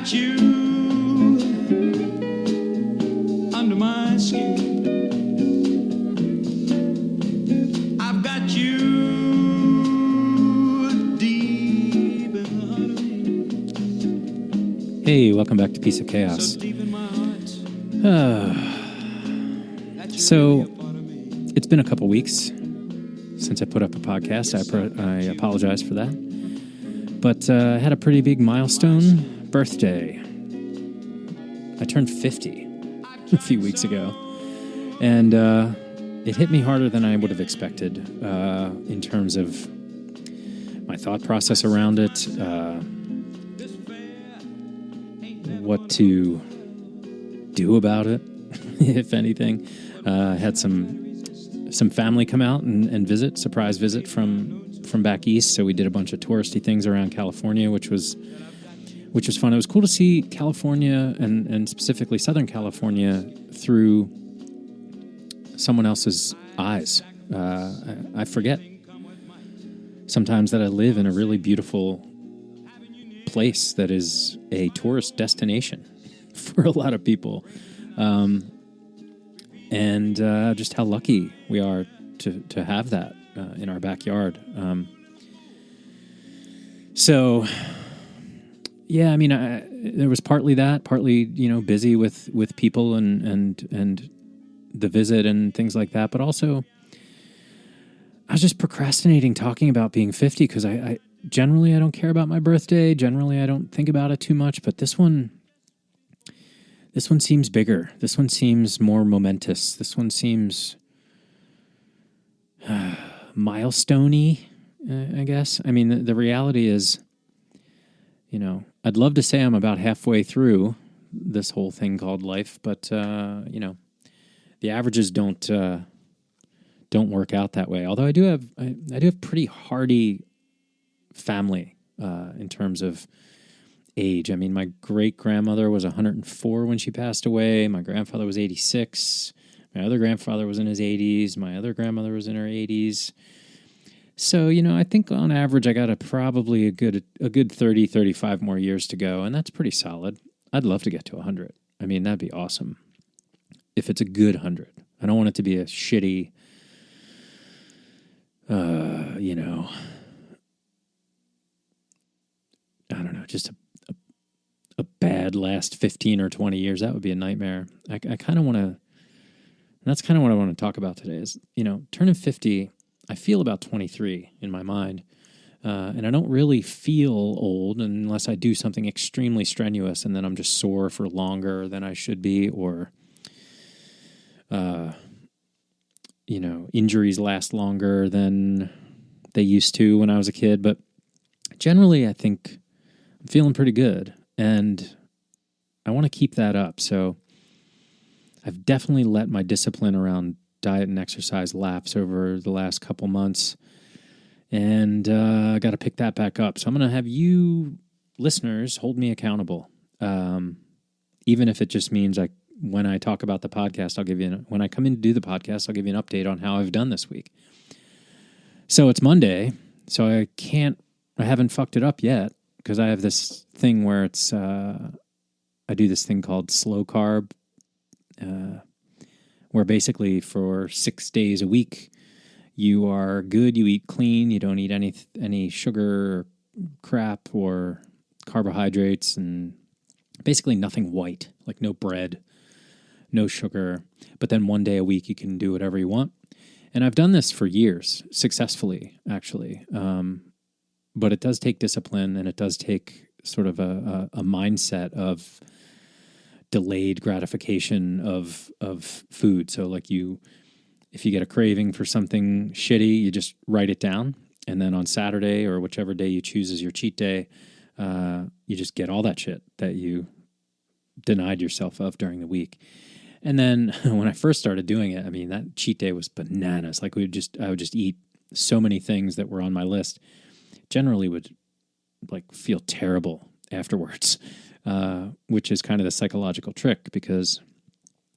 got you under my skin. I've got you deep in the heart of me. Hey, welcome back to Piece of Chaos. So deep in my heart. So, it's been a couple weeks since I put up a podcast. I apologize for that. But I had a pretty big milestone birthday. I turned 50 a few weeks ago. And it hit me harder than I would have expected in terms of my thought process around it, what to do about it, if anything. Had some family come out and visit, surprise visit from back east. So we did a bunch of touristy things around California, which was fun. It was cool to see California and specifically Southern California through someone else's eyes. I forget sometimes that I live in a really beautiful place that is a tourist destination for a lot of people. And just how lucky we are to have that in our backyard. So, yeah, I mean, there was partly that, partly, busy with people and the visit and things like that. But also, I was just procrastinating talking about being 50 because I generally I don't care about my birthday. Generally, I don't think about it too much. But this one seems bigger. This one seems more momentous. This one seems milestone-y, I guess. I mean, the reality is, I'd love to say I'm about halfway through this whole thing called life, but, the averages don't work out that way. Although I do have pretty hardy family in terms of age. I mean, my great-grandmother was 104 when she passed away. My grandfather was 86. My other grandfather was in his 80s. My other grandmother was in her 80s. So, I think on average I got probably a good 30, 35 more years to go, and that's pretty solid. I'd love to get to 100. I mean, that'd be awesome if it's a good 100. I don't want it to be a shitty, I don't know, just a bad last 15 or 20 years. That would be a nightmare. I kind of want to, and that's kind of what I want to talk about today is, turning 50, I feel about 23 in my mind. And I don't really feel old unless I do something extremely strenuous and then I'm just sore for longer than I should be, or, injuries last longer than they used to when I was a kid. But generally, I think I'm feeling pretty good. And I want to keep that up. So I've definitely let my discipline around diet and exercise lapse over the last couple months. And I got to pick that back up. So I'm going to have you listeners hold me accountable. Even if it just means when I talk about the podcast, when I come in to do the podcast, I'll give you an update on how I've done this week. So it's Monday, so I haven't fucked it up yet because I have this thing where it's, I do this thing called slow carb, where basically for 6 days a week, you are good, you eat clean, you don't eat any sugar or crap or carbohydrates, and basically nothing white, like no bread, no sugar. But then 1 day a week, you can do whatever you want. And I've done this for years, successfully, actually. But it does take discipline, and it does take sort of a mindset of delayed gratification of food. So if you get a craving for something shitty, you just write it down. And then on Saturday or whichever day you choose as your cheat day, you just get all that shit that you denied yourself of during the week. And then when I first started doing it, I mean, that cheat day was bananas. Like I would just eat so many things that were on my list. Generally would feel terrible afterwards, which is kind of the psychological trick because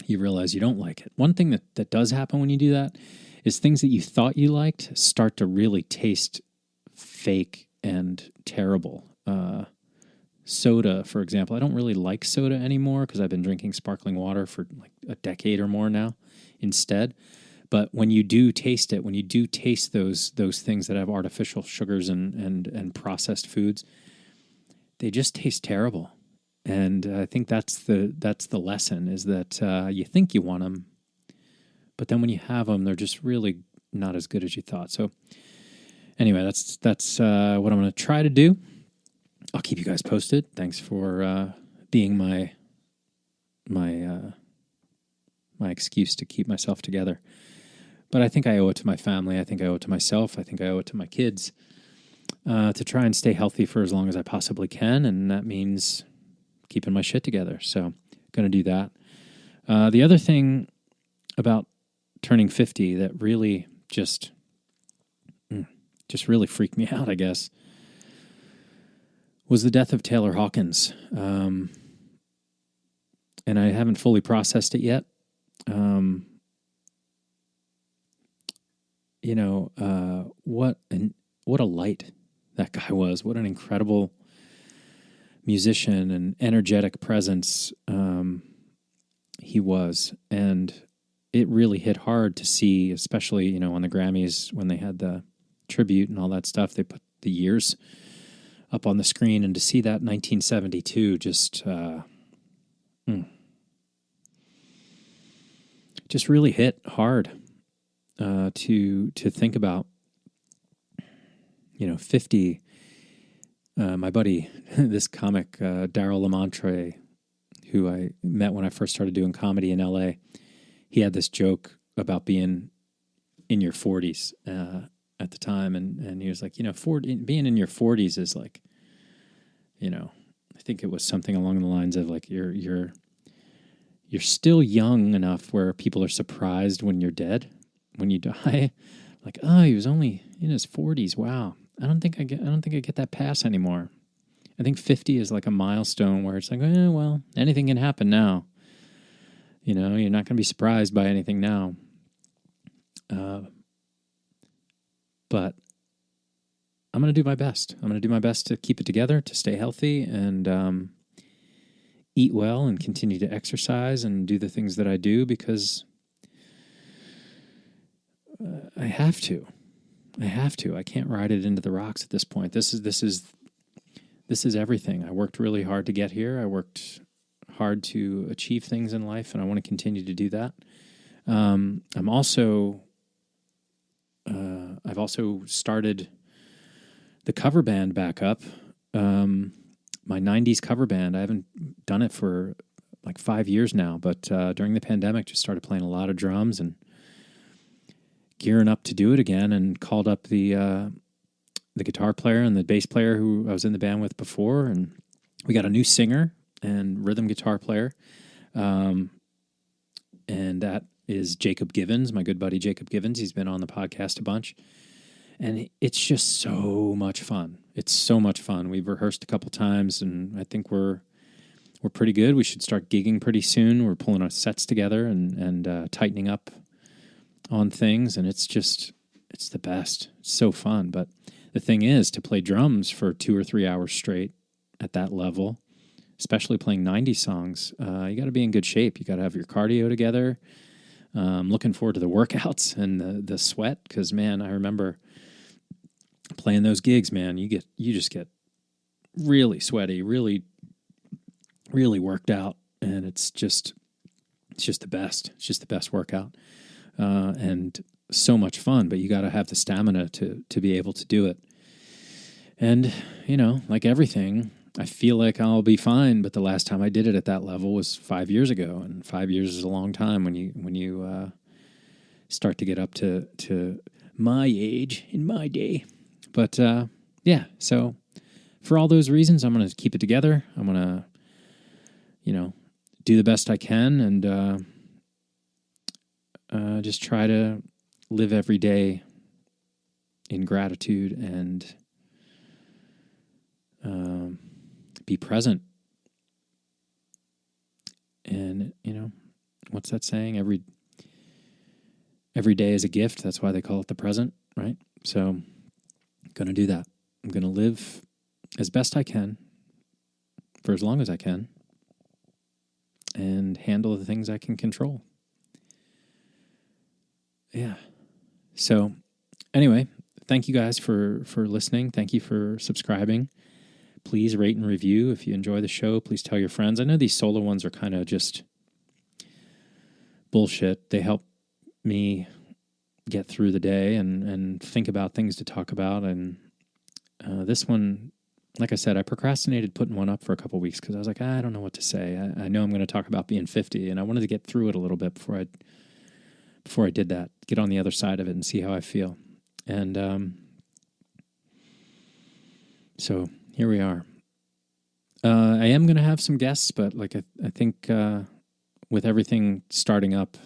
you realize you don't like it. One thing that does happen when you do that is things that you thought you liked start to really taste fake and terrible. soda, for example. I don't really like soda anymore because I've been drinking sparkling water for like a decade or more now instead. But when you do taste it, when you do taste those things that have artificial sugars and processed foods, they just taste terrible. And I think that's the lesson, is that you think you want them, but then when you have them, they're just really not as good as you thought. So anyway, that's what I'm going to try to do. I'll keep you guys posted. Thanks for being my excuse to keep myself together. But I think I owe it to my family. I think I owe it to myself. I think I owe it to my kids to try and stay healthy for as long as I possibly can, and that means keeping my shit together. So, going to do that. The other thing about turning 50 that really just really freaked me out, I guess, was the death of Taylor Hawkins. And I haven't fully processed it yet. What a light that guy was. What an incredible musician and energetic presence he was. And it really hit hard to see, especially, on the Grammys when they had the tribute and all that stuff. They put the years up on the screen, and to see that 1972 just really hit hard to think about. 50. My buddy, this comic Daryl Lamontre, who I met when I first started doing comedy in LA, he had this joke about being in your 40s at the time, and he was like, being in your 40s is like, I think it was something along the lines of like you're still young enough where people are surprised when you're dead, when you die. Like, oh, he was only in his 40s. Wow. I don't think I get that pass anymore. I think 50 is like a milestone where it's like, well, anything can happen now. You're not going to be surprised by anything now. But I'm going to do my best. I'm going to do my best to keep it together, to stay healthy, and eat well, and continue to exercise and do the things that I do, because I have to. I can't ride it into the rocks at this point. This is everything. I worked really hard to get here. I worked hard to achieve things in life, and I want to continue to do that. I've also started the cover band back up. My 90s cover band. I haven't done it for like 5 years now, but during the pandemic, just started playing a lot of drums and gearing up to do it again, and called up the guitar player and the bass player who I was in the band with before, and we got a new singer and rhythm guitar player, and that is Jacob Givens, my good buddy Jacob Givens. He's been on the podcast a bunch, and it's just so much fun. It's so much fun. We've rehearsed a couple times, and I think we're pretty good. We should start gigging pretty soon. We're pulling our sets together and tightening up on things, and it's the best. It's so fun. But the thing is, to play drums for 2 or 3 hours straight at that level, especially playing 90s songs, you got to be in good shape. You got to have your cardio together. Looking forward to the workouts and the sweat, because man, I remember playing those gigs. Man, you just get really sweaty, really, really worked out, and it's just the best. It's just the best workout. And so much fun, but you got to have the stamina to be able to do it. And, like everything, I feel like I'll be fine, but the last time I did it at that level was 5 years ago, and 5 years is a long time when you start to get up to my age in my day. But, yeah, so for all those reasons, I'm going to keep it together. I'm going to, do the best I can, and just try to live every day in gratitude and be present. And, what's that saying? Every day is a gift. That's why they call it the present, right? So I'm going to do that. I'm going to live as best I can for as long as I can and handle the things I can control. Yeah. So anyway, thank you guys for listening. Thank you for subscribing. Please rate and review if you enjoy the show. Please tell your friends. I know these solo ones are kind of just bullshit. They help me get through the day and think about things to talk about. And this one, like I said, I procrastinated putting one up for a couple of weeks because I was like, I don't know what to say. I know I'm going to talk about being 50, and I wanted to get through it a little bit before I did that, get on the other side of it and see how I feel. And so here we are. I am going to have some guests, but like I think with everything starting up,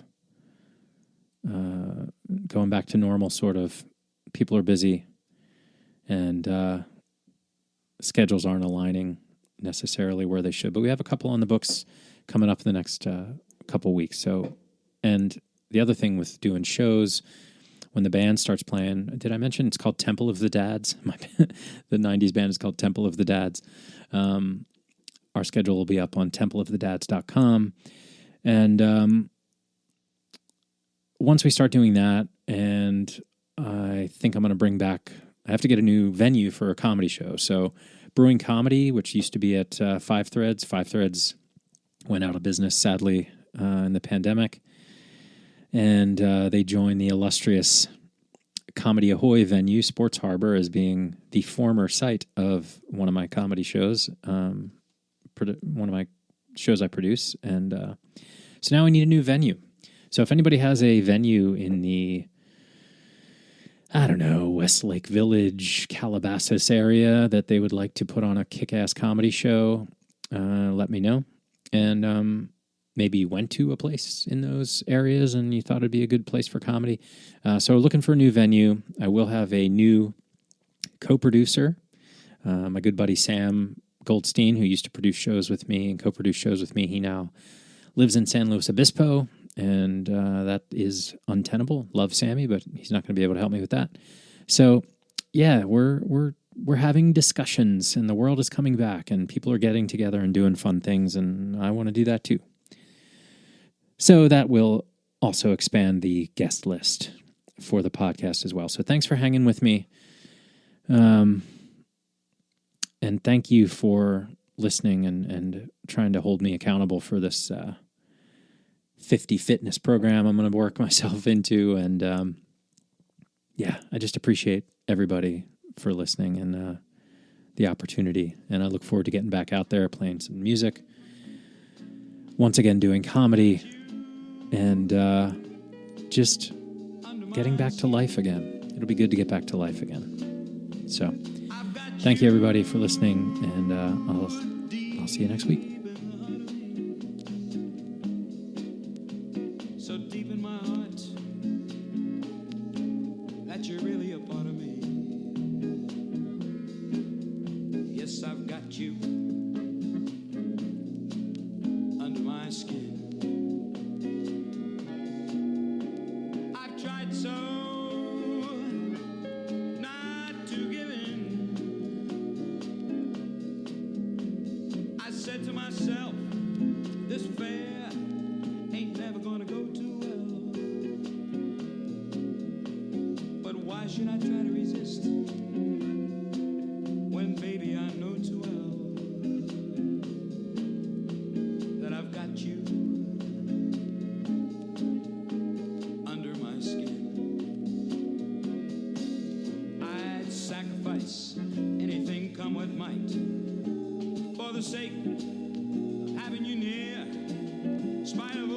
going back to normal, sort of, people are busy, and schedules aren't aligning necessarily where they should. But we have a couple on the books coming up in the next couple weeks. So, and the other thing with doing shows, when the band starts playing, did I mention it's called Temple of the Dads? The 90s band is called Temple of the Dads. Our schedule will be up on templeofthedads.com. And once we start doing that, and I think I'm going to bring back, I have to get a new venue for a comedy show. So Brewing Comedy, which used to be at Five Threads went out of business, sadly, in the pandemic. And they joined the illustrious Comedy Ahoy venue, Sports Harbor, as being the former site of one of my comedy shows, one of my shows I produce. And so now I need a new venue. So if anybody has a venue in the, I don't know, Westlake Village, Calabasas area that they would like to put on a kick-ass comedy show, let me know. And maybe you went to a place in those areas and you thought it'd be a good place for comedy. So we're looking for a new venue. I will have a new co-producer, my good buddy Sam Goldstein, who used to produce shows with me and co-produce shows with me. He now lives in San Luis Obispo, and that is untenable. Love Sammy, but he's not going to be able to help me with that. So, yeah, we're having discussions, and the world is coming back, and people are getting together and doing fun things, and I want to do that too. So that will also expand the guest list for the podcast as well. So thanks for hanging with me. And thank you for listening and trying to hold me accountable for this 50 fitness program I'm going to work myself into. And yeah, I just appreciate everybody for listening and the opportunity. And I look forward to getting back out there, playing some music. Once again, doing comedy and just getting back to life again. It'll be good to get back to life again. So thank you, everybody, for listening, and I'll see you next week. So deep in my heart that you're really a part of me. Yes, I've got you under my skin. I've tried so not to give in. I said to myself, this affair ain't never gonna go too well. But why should I try to resist when, baby, I know too well that I've got you under my skin. I'd sacrifice anything, come what might, for the sake of having you near, in spite of